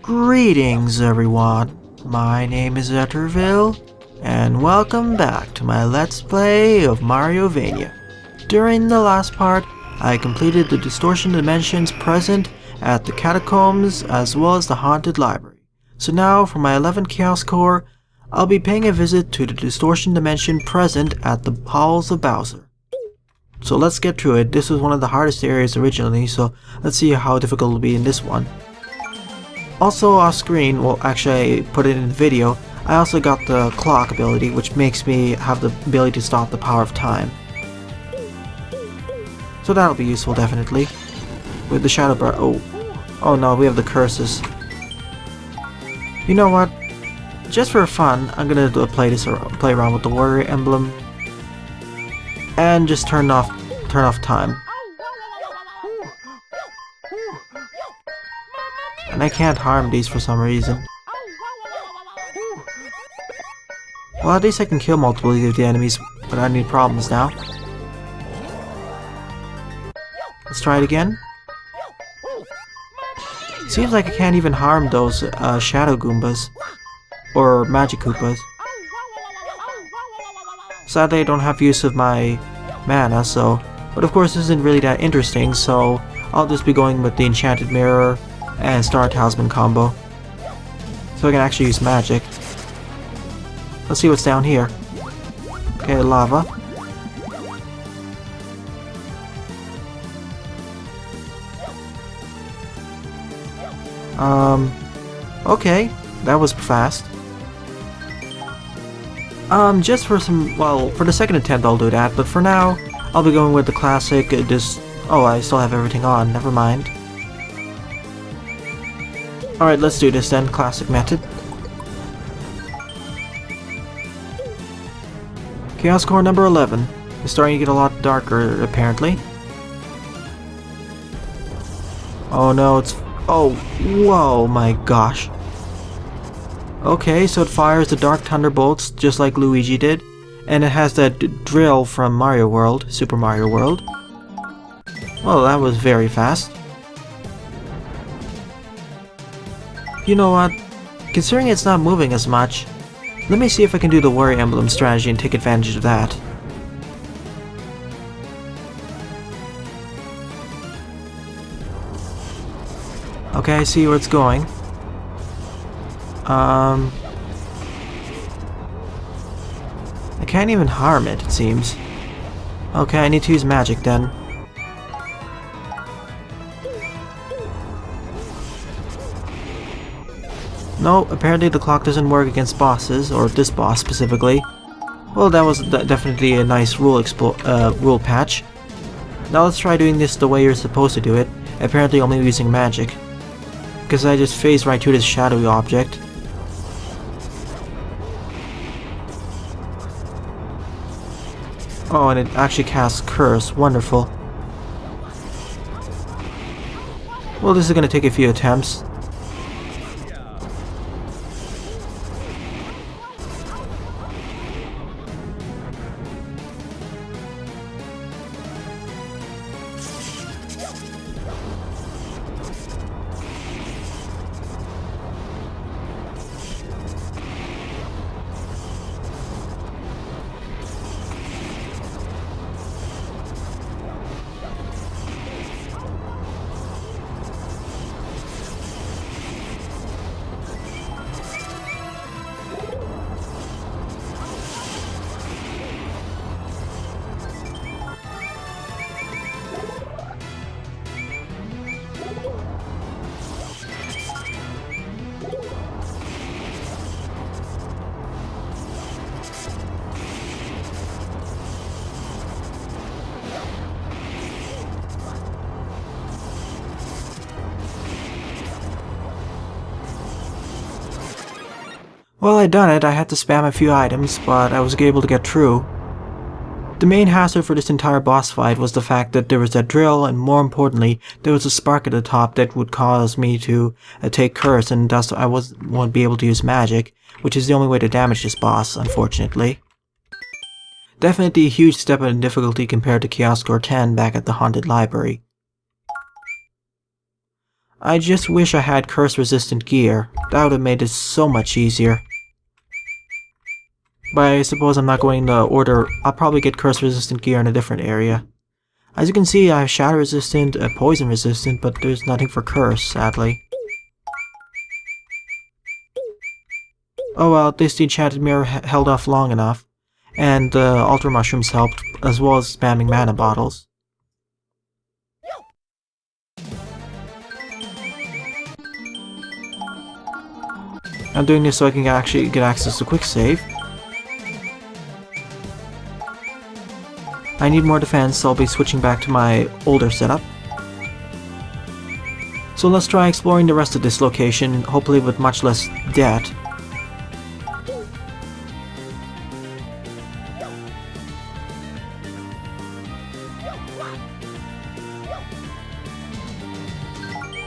Greetings everyone, my name is Etterville, and welcome back to my Let's Play of Mariovania. During the last part, I completed the distortion dimensions present at the catacombs as well as the haunted library. So now for my 11th Chaos Core, I'll be paying a visit to the distortion dimension present at the Halls of Bowser. So let's get to it. This was one of the hardest areas originally, so let's see how difficult it'll be in this one. Also off screen, well actually I put it in the video, I also got the clock ability, which makes me have the ability to stop the power of time. So that'll be useful definitely. With the shadow bar, oh no, we have the curses. You know what? Just for fun, I'm gonna play around with the warrior emblem and just turn off time. And I can't harm these for some reason. Well, at least I can kill multiple of the enemies without any problems now. Let's try it again. Seems like I can't even harm those shadow Goombas. Or magic Koopas. Sadly I don't have use of my mana, so... But of course this isn't really that interesting, so I'll just be going with the Enchanted Mirror and Star Talisman combo. So I can actually use magic. Let's see what's down here. Okay, lava. Okay, that was fast. Just for some, well, for the second attempt I'll do that, but for now, I'll be going with the classic, oh, I still have everything on, never mind. Alright, let's do this then, classic method. Chaos Core number 11. It's starting to get a lot darker, apparently. Oh no, it's... oh, whoa, my gosh. Okay, so it fires the Dark Thunderbolts, just like Luigi did. And it has that drill from Mario World, Super Mario World. Well, that was very fast. You know what? Considering it's not moving as much, let me see if I can do the Warrior Emblem strategy and take advantage of that. Okay, I see where it's going. I can't even harm it, it seems. Okay, I need to use magic then. No, apparently the clock doesn't work against bosses, or this boss specifically. Well, that was definitely a nice rule patch. Now let's try doing this the way you're supposed to do it, apparently only using magic. Because I just phased right through this shadowy object. Oh, and it actually casts Curse. Wonderful. Well, this is gonna take a few attempts. Well, I done it. I had to spam a few items, but I was able to get through. The main hazard for this entire boss fight was the fact that there was that drill, and more importantly, there was a spark at the top that would cause me to take curse, and thus I won't be able to use magic, which is the only way to damage this boss, unfortunately. Definitely a huge step in difficulty compared to Chaos Score 10 back at the Haunted Library. I just wish I had curse-resistant gear. That would have made it so much easier. But I suppose I'm not going to order. I'll probably get curse-resistant gear in a different area. As you can see, I have shatter-resistant, poison-resistant, but there's nothing for curse, sadly. Oh well, at least the enchanted mirror held off long enough. And the altar mushrooms helped, as well as spamming mana bottles. I'm doing this so I can actually get access to quick save. I need more defense, so I'll be switching back to my older setup. So let's try exploring the rest of this location, hopefully with much less debt.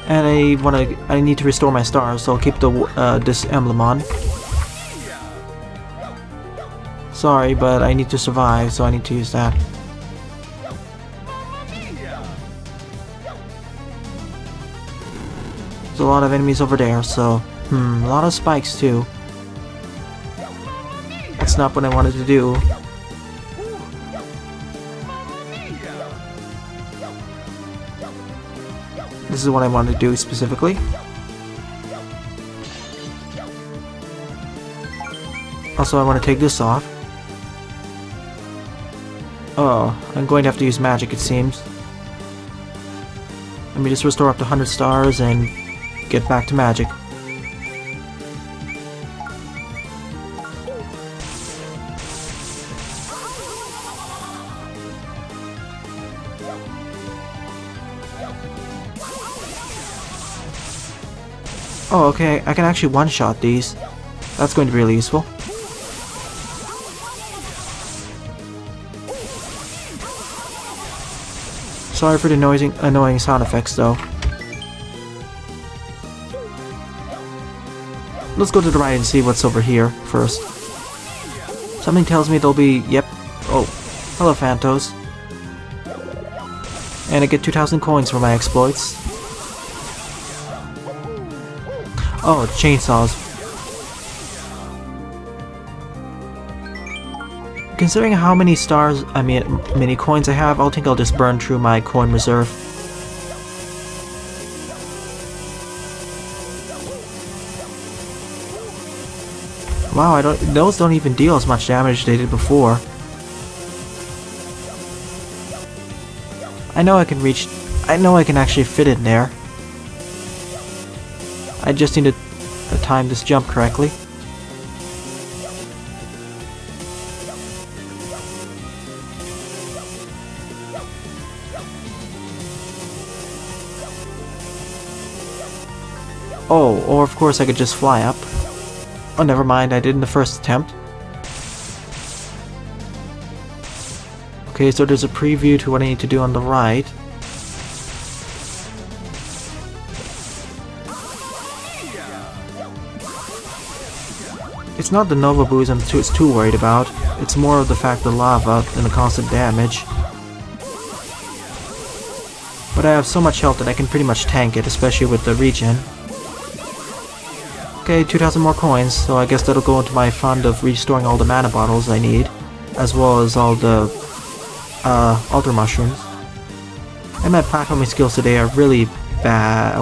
And I need to restore my stars, so I'll keep this emblem on. Sorry, but I need to survive, so I need to use that. There's a lot of enemies over there, so a lot of spikes too. That's not what I wanted to do. This is what I wanted to do specifically. Also, I want to take this off. Oh, I'm going to have to use magic, it seems. Let me just restore up to 100 stars and get back to magic. Oh, okay, I can actually one-shot these. That's going to be really useful. Sorry for the annoying sound effects, though. Let's go to the right and see what's over here first. Something tells me there'll be... Yep. Oh, hello, Phantos. And I get 2,000 coins for my exploits. Oh, chainsaws. Considering how many stars, many coins I have, I think I'll just burn through my coin reserve. Wow, those don't even deal as much damage as they did before. I know I can actually fit in there. I just need to time this jump correctly. Oh, or of course I could just fly up. Oh, never mind, I did in the first attempt. Okay, so there's a preview to what I need to do on the right. It's not the Nova Boost I'm too worried about. It's more of the fact of lava and the constant damage. But I have so much health that I can pretty much tank it, especially with the regen. Okay, 2,000 more coins, so I guess that'll go into my fund of restoring all the mana bottles I need, as well as all the altar mushrooms. And my platforming skills today are really bad.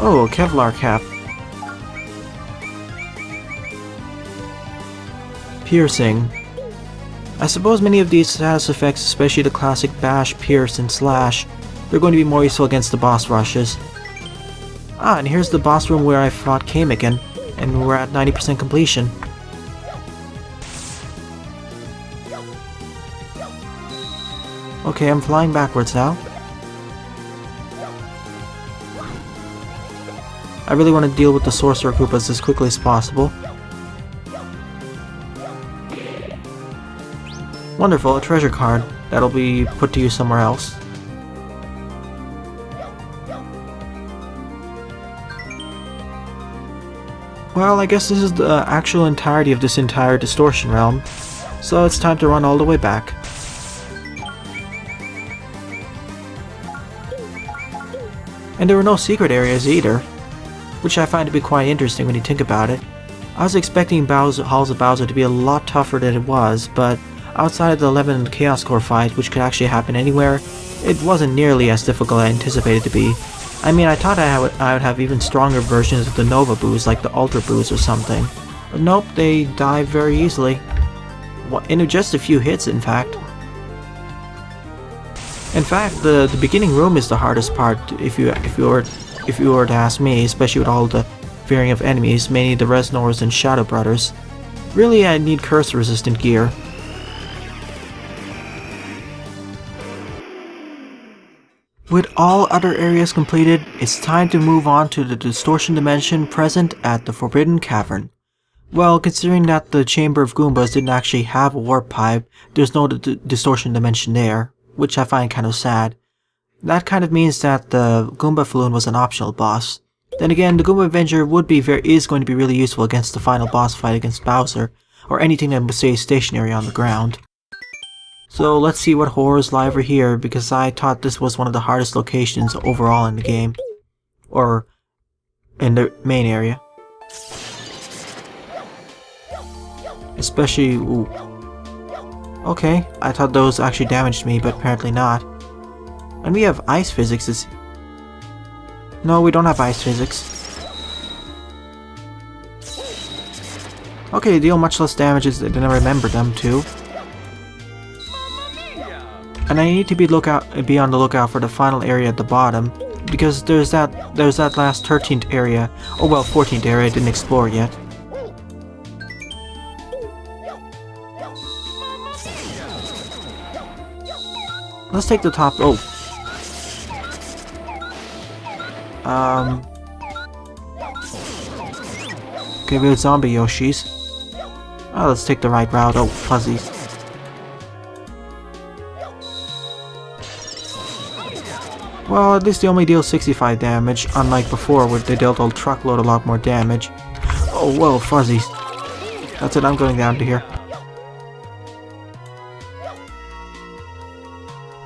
Oh, Kevlar cap. Piercing. I suppose many of these status effects, especially the classic bash, pierce, and slash, they're going to be more useful against the boss rushes. Ah, and here's the boss room where I fought Kamikin, and we're at 90% completion. Okay, I'm flying backwards now. I really want to deal with the Sorckoopas as quickly as possible. Wonderful, a treasure card. That'll be put to use somewhere else. Well, I guess this is the actual entirety of this entire distortion realm, so it's time to run all the way back. And there were no secret areas either, which I find to be quite interesting when you think about it. I was expecting Halls of Bowser to be a lot tougher than it was, but outside of the 11 Chaos Core fight, which could actually happen anywhere, it wasn't nearly as difficult as I anticipated to be. I mean, I thought I would have even stronger versions of the Nova Boos, like the Ultra Boos or something. But nope, they die very easily. In just a few hits, in fact. In fact, the beginning room is the hardest part, if you were to ask me, especially with all the variant of enemies, mainly the Resnors and Shadow Brothers. Really, I need curse-resistant gear. With all other areas completed, it's time to move on to the distortion dimension present at the Forbidden Cavern. Well, considering that the Chamber of Goombas didn't actually have a warp pipe, there's no distortion dimension there, which I find kind of sad. That kind of means that the Goomba Floon was an optional boss. Then again, the Goomba Avenger is going to be really useful against the final boss fight against Bowser, or anything that stays stationary on the ground. So let's see what horrors lie over here, because I thought this was one of the hardest locations overall in the game. Or in the main area. Especially... ooh. Okay, I thought those actually damaged me, but apparently not. And we have ice physics. No, we don't have ice physics. Okay, they deal much less damage than I remember them to. And I need to be on the lookout for the final area at the bottom, because there's that last 13th area, oh well, 14th area I didn't explore yet. Let's take the top. Oh. Okay, we have zombie Yoshis. Oh, let's take the right route. Oh, fuzzies. Well, at least they only deal 65 damage, unlike before where they dealt a truckload a lot more damage. Oh, whoa, fuzzies. That's it, I'm going down to here.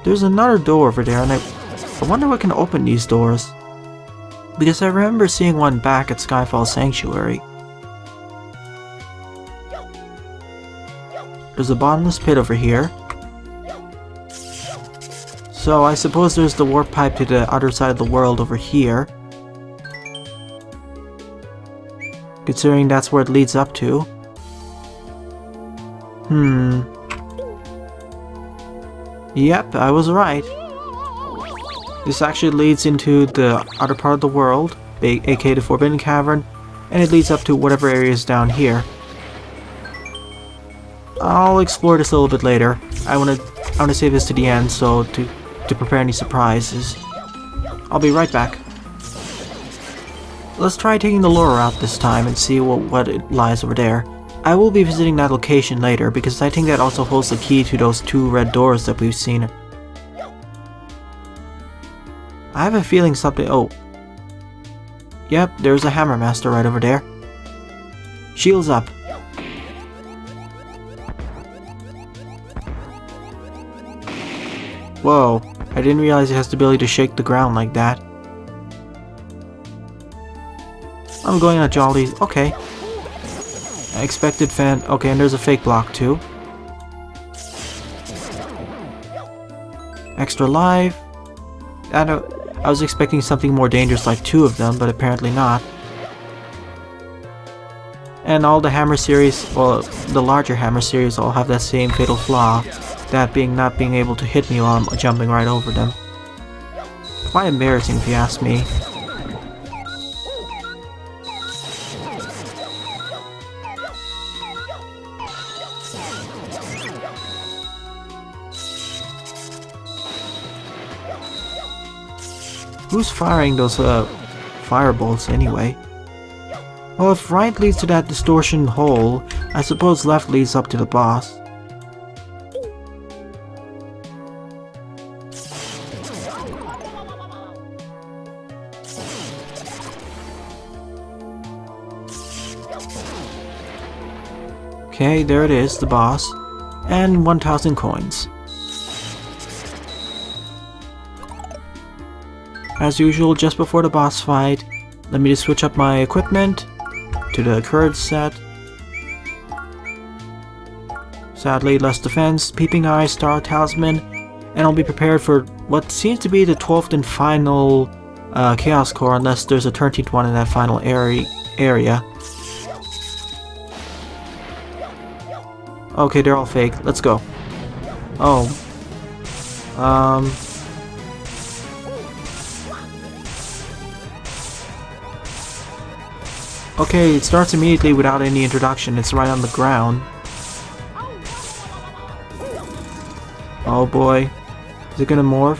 There's another door over there, and I wonder what can open these doors. Because I remember seeing one back at Skyfall Sanctuary. There's a bottomless pit over here. So I suppose there's the warp pipe to the other side of the world over here. Considering that's where it leads up to. Yep, I was right. This actually leads into the other part of the world, aka the Forbidden Cavern, and it leads up to whatever area is down here. I'll explore this a little bit later. I want to save this to the end, so to prepare any surprises. I'll be right back. Let's try taking the lower route this time and see what it lies over there. I will be visiting that location later because I think that also holds the key to those two red doors that we've seen. I have a feeling something... oh. Yep, there's a Hammer Master right over there. Shields up. Whoa, I didn't realize it has the ability to shake the ground like that. I'm going on Jolly. Okay. I expected fan. Okay, and there's a fake block too. Extra life. I was expecting something more dangerous like two of them, but apparently not. And all the Hammer series, well, the larger Hammer series all have that same fatal flaw. That being not being able to hit me while I'm jumping right over them. Quite embarrassing if you ask me. Who's firing those firebolts anyway. Well, if right leads to that distortion hole, I suppose left leads up to the boss. Okay, there it is, the boss. And 1,000 coins. As usual, just before the boss fight, let me just switch up my equipment to the current set. Sadly, less defense, peeping eye, star talisman, and I'll be prepared for what seems to be the 12th and final chaos core, unless there's a 13th one in that final area. Okay, they're all fake. Let's go. Oh. Okay, it starts immediately without any introduction. It's right on the ground. Oh boy. Is it gonna morph?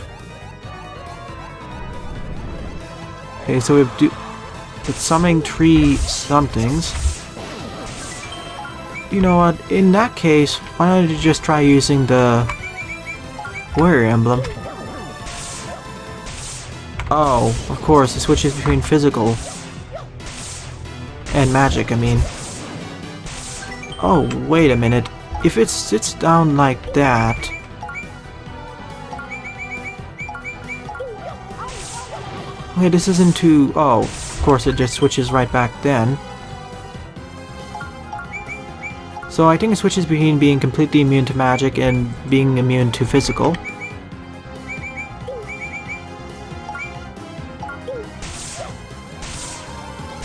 Okay, so it's summoning 3 somethings. You know what, in that case, why don't you just try using the warrior emblem? Oh, of course, it switches between physical and magic, I mean. Oh, wait a minute. If it sits down like that... Okay, this isn't too... Oh, of course it just switches right back then. So I think it switches between being completely immune to magic and being immune to physical.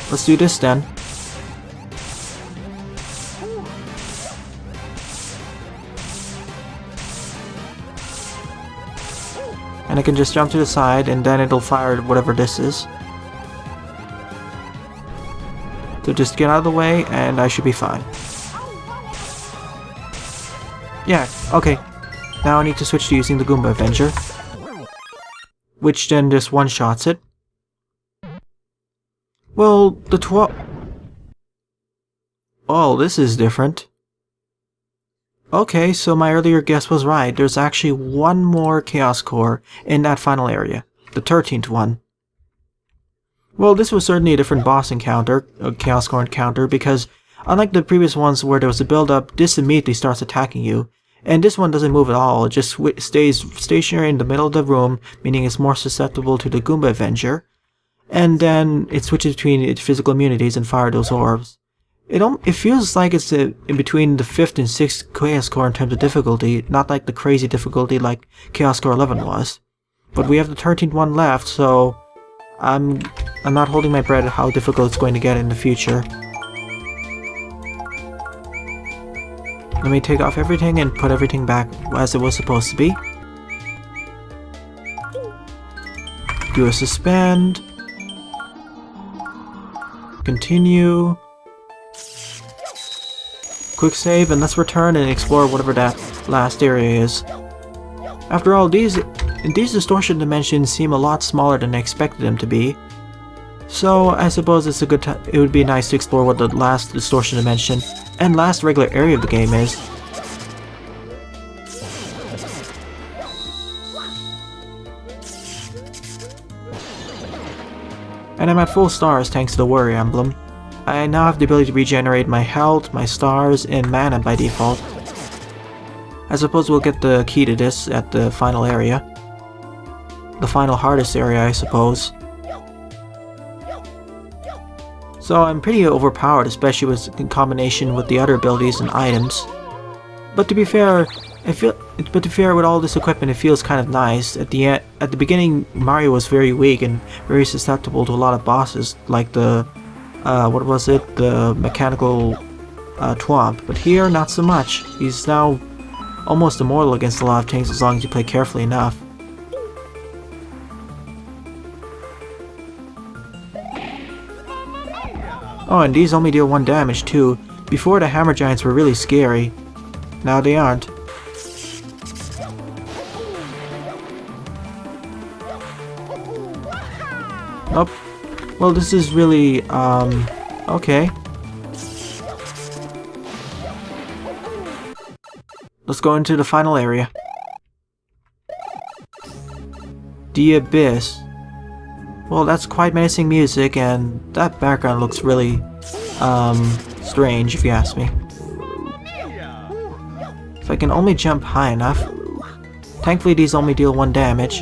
Let's do this then. And I can just jump to the side and then it'll fire whatever this is. So just get out of the way and I should be fine. Yeah, okay. Now I need to switch to using the Goomba Avenger, which then just one-shots it. Well, the 12... Oh, this is different. Okay, so my earlier guess was right. There's actually one more Chaos Core in that final area, the 13th one. Well, this was certainly a different boss encounter, a Chaos Core encounter, because unlike the previous ones where there was a build-up, this immediately starts attacking you. And this one doesn't move at all, it just stays stationary in the middle of the room, meaning it's more susceptible to the Goomba Avenger. And then it switches between its physical immunities and fire those orbs. It feels like it's in between the 5th and 6th Chaos Core in terms of difficulty, not like the crazy difficulty like Chaos Core 11 was. But we have the 13th one left, so I'm not holding my breath how difficult it's going to get in the future. Let me take off everything and put everything back as it was supposed to be. Do a suspend. Continue. Quick save, and let's return and explore whatever that last area is. After all, these distortion dimensions seem a lot smaller than I expected them to be. So I suppose it's a good time. It would be nice to explore what the last distortion dimension and last regular area of the game is. And I'm at full stars thanks to the warrior emblem. I now have the ability to regenerate my health, my stars, and mana by default. I suppose we'll get the key to this at the final area. The final hardest area, I suppose. So I'm pretty overpowered, especially in combination with the other abilities and items. But to be fair, with all this equipment, it feels kind of nice. At the beginning, Mario was very weak and very susceptible to a lot of bosses, like the what was it? The mechanical Twomp. But here, not so much. He's now almost immortal against a lot of things as long as you play carefully enough. Oh, and these only deal 1 damage too. Before, the hammer giants were really scary. Now they aren't. Nope. Well, this is really, okay. Let's go into the final area. The Abyss. Well, that's quite menacing music, and that background looks really, strange, if you ask me. If I can only jump high enough. Thankfully, these only deal 1 damage.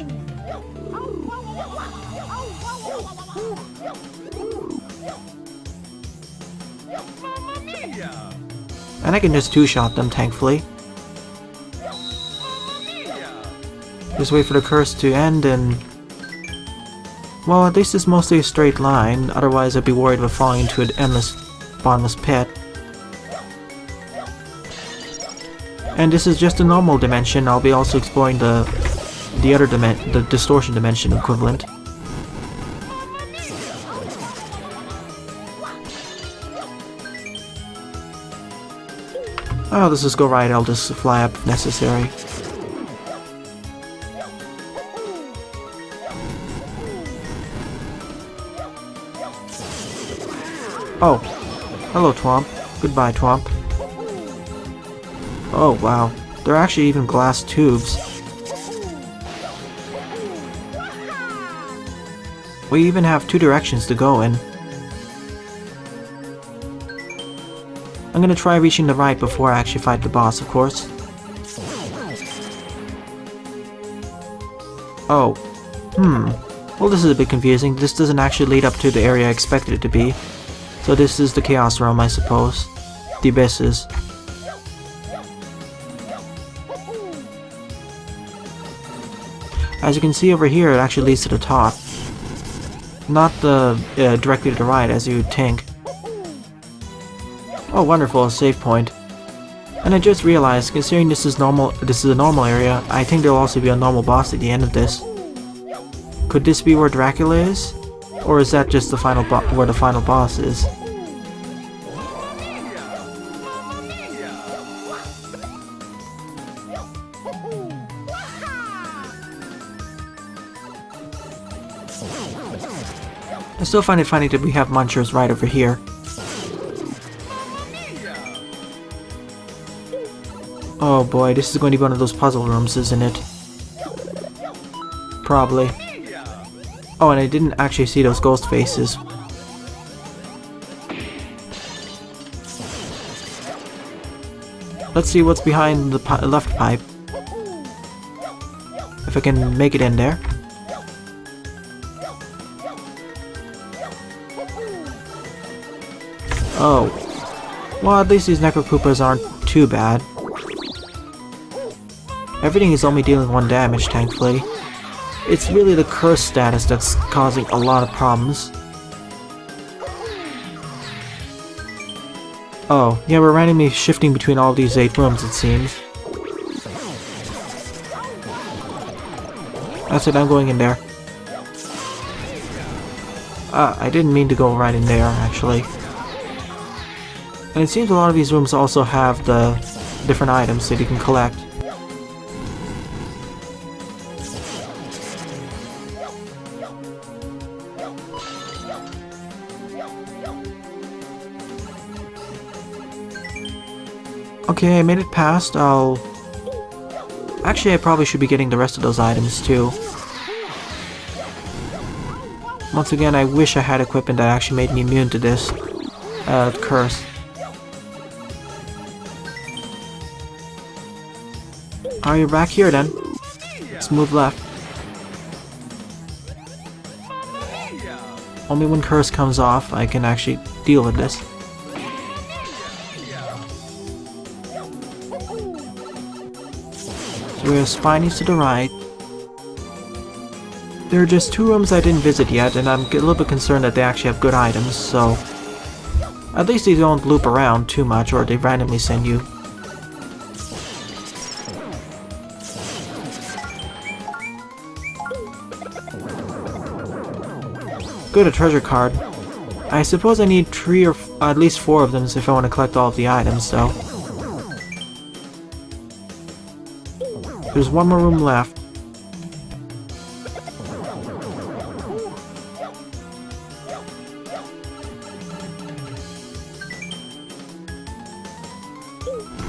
And I can just 2-shot them, thankfully. Just wait for the curse to end and... Well, at least it's mostly a straight line, otherwise I'd be worried about falling into an endless, bottomless pit. And this is just a normal dimension. I'll be also exploring the distortion dimension equivalent. Oh, let's just go right, I'll just fly up if necessary. Oh, hello Twomp. Goodbye Twomp. Oh wow, there are actually even glass tubes. We even have 2 directions to go in. I'm gonna try reaching the right before I actually fight the boss, of course. Oh. Well, this is a bit confusing. This doesn't actually lead up to the area I expected it to be. So this is the Chaos Realm, I suppose. The Abysses. As you can see over here, it actually leads to the top. Not directly to the right, as you would think. Oh, wonderful, a save point. And I just realized, considering this is a normal area, I think there'll also be a normal boss at the end of this. Could this be where Dracula is? Or is that just the final where the final boss is? I still find it funny that we have munchers right over here. Oh boy, this is going to be one of those puzzle rooms, isn't it? Probably. Oh, and I didn't actually see those ghost faces. Let's see what's behind the left pipe. If I can make it in there. Oh. Well, at least these Necrokoopas aren't too bad. Everything is only dealing 1 damage, thankfully. It's really the curse status that's causing a lot of problems. Oh, yeah, we're randomly shifting between all these 8 rooms, it seems. That's it, I'm going in there. I didn't mean to go right in there, actually. And it seems a lot of these rooms also have the different items that you can collect. Okay, I made it past. Actually, I probably should be getting the rest of those items too. Once again, I wish I had equipment that actually made me immune to this curse. Are you back here then? Let's move left. Only when curse comes off I can actually deal with this. So we have Spinies to the right. There are just 2 rooms I didn't visit yet, and I'm a little bit concerned that they actually have good items, so... At least they don't loop around too much, or they randomly send you. Good, a treasure card. I suppose I need 3 or at least 4 of them if I want to collect all of the items, so... There's 1 more room left.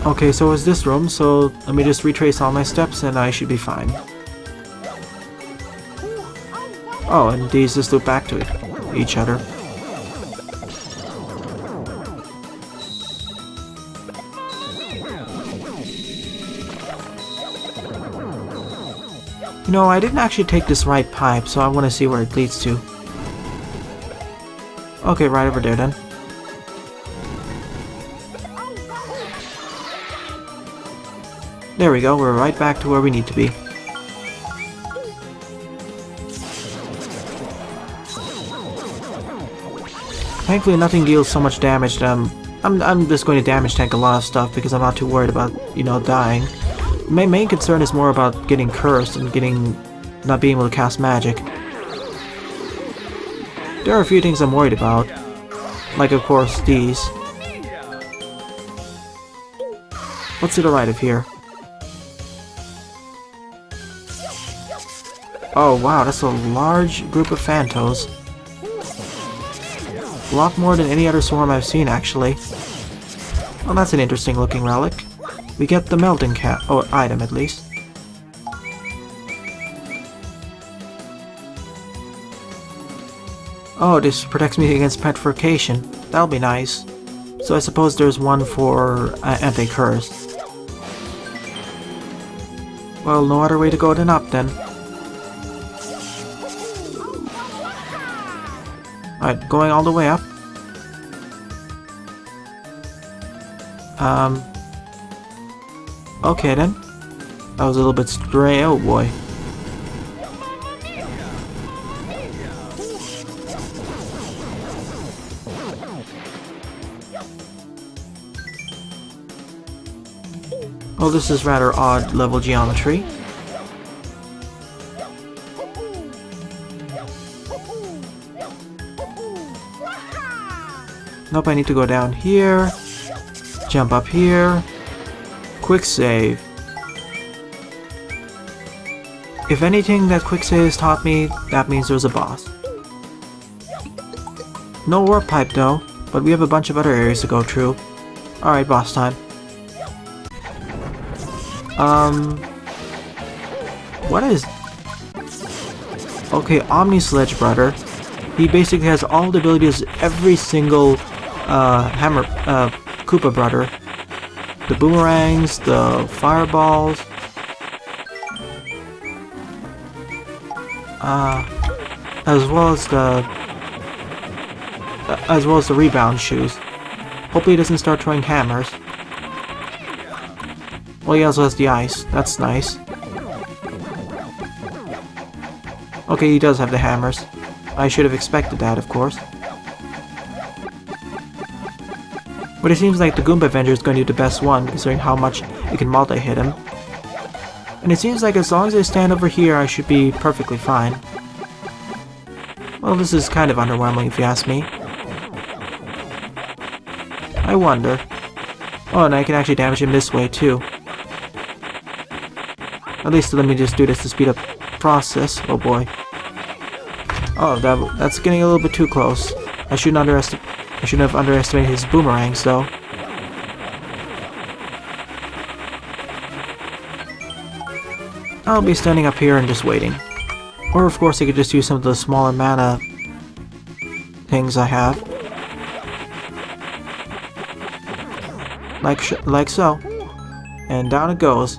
Okay, so it's this room, so let me just retrace all my steps and I should be fine. Oh, and these just loop back to each other. You know, I didn't actually take this right pipe, so I want to see where it leads to. Okay, right over there then. There we go, we're right back to where we need to be. Thankfully nothing deals so much damage that I'm just going to damage tank a lot of stuff because I'm not too worried about, you know, dying. My main concern is more about getting cursed and not being able to cast magic. There are a few things I'm worried about. Like, of course, these. What's to the right of here? Oh wow, that's a large group of Phantos. A lot more than any other swarm I've seen, actually. Well, that's an interesting looking relic. We get the melting cat, or item at least. Oh, this protects me against petrification. That'll be nice. So I suppose there's one for anti-curse. Well, no other way to go than up then. Alright, going all the way up. Okay then. That was a little bit stray. Oh boy. Oh, this is rather odd level geometry. Nope, I need to go down here, jump up here, quick save. If anything that quick save has taught me, that means there's a boss. No warp pipe though, but we have a bunch of other areas to go through. Alright, boss time. What is... Okay, Omni Sledge Brother. He basically has all the abilities of every single Koopa brother. The boomerangs, the fireballs, as well as the rebound shoes. Hopefully he doesn't start throwing hammers. Well, he also has the ice. That's nice. Okay, he does have the hammers. I should have expected that, of course. But it seems like the Goomba Avenger is going to be the best one, considering how much it can multi-hit him. And it seems like as long as I stand over here, I should be perfectly fine. Well, this is kind of underwhelming if you ask me. I wonder. Oh, and I can actually damage him this way too. At least let me just do this to speed up the process. Oh boy. Oh, that's getting a little bit too close. I shouldn't have underestimated his boomerangs, though. I'll be standing up here and just waiting. Or, of course, I could just use some of the smaller mana things I have. Like so. And down it goes.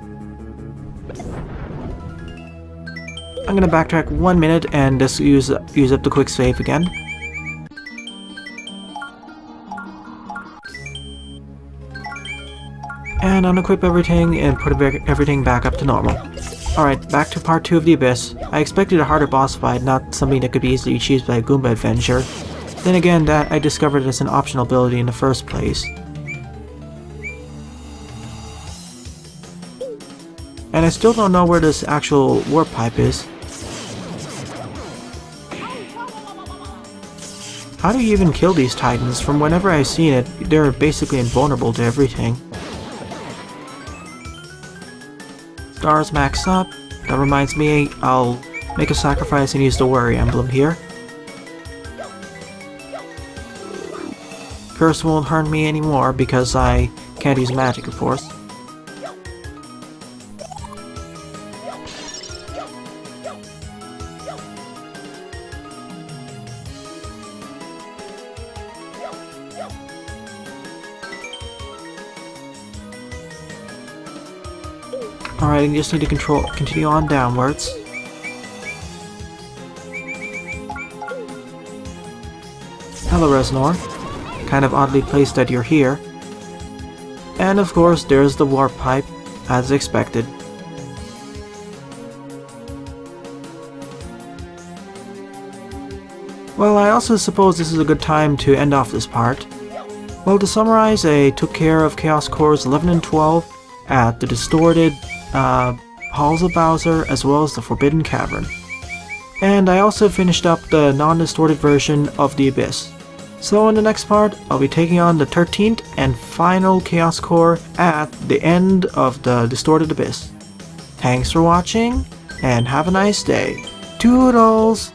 I'm gonna backtrack 1 minute and just use up the quick save again. And unequip everything and put everything back up to normal. Alright, back to part 2 of the Abyss. I expected a harder boss fight, not something that could be easily achieved by a Goomba Avenger. Then again, that I discovered as an optional ability in the first place. And I still don't know where this actual warp pipe is. How do you even kill these titans? From whenever I've seen it, they're basically invulnerable to everything. Stars max up. That reminds me, I'll make a sacrifice and use the worry emblem here. Curse won't hurt me anymore because I Can't use magic, of course. Alright, I just need to continue on downwards. Hello, Resnor. Kind of oddly placed that you're here. And of course, there's the warp pipe, as expected. Well, I also suppose this is a good time to end off this part. Well, to summarize, I took care of Chaos Cores 11 and 12 at the distorted Halls of Bowser as well as the Forbidden Cavern. And I also finished up the non-distorted version of the Abyss. So in the next part, I'll be taking on the 13th and final Chaos Core at the end of the Distorted Abyss. Thanks for watching, and have a nice day. Toodles!